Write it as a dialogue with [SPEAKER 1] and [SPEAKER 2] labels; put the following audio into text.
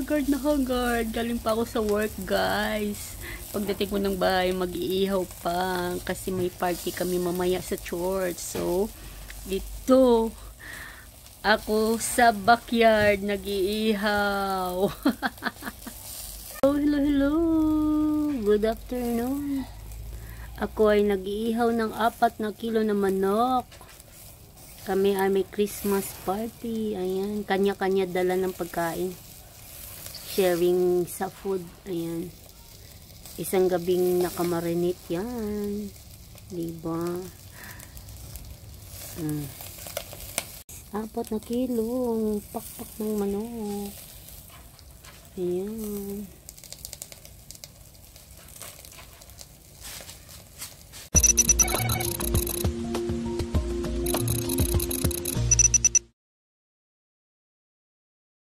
[SPEAKER 1] hagard. Galing pa ako sa work, guys. Pagdating ko ng bahay, mag-iihaw pa. Kasi may party kami mamaya sa church. So, dito, ako sa backyard, nag-iihaw. Hello. Good afternoon. Ako ay nag-iihaw ng 4 na kilo na manok. Kami ay may Christmas party. Ayan. Kanya-kanya dala ng pagkain. Sharing sa food. Ayan. Isang gabing nakamarinate yan. Diba? 4 na kilo. Pakpak ng manok. Ayan.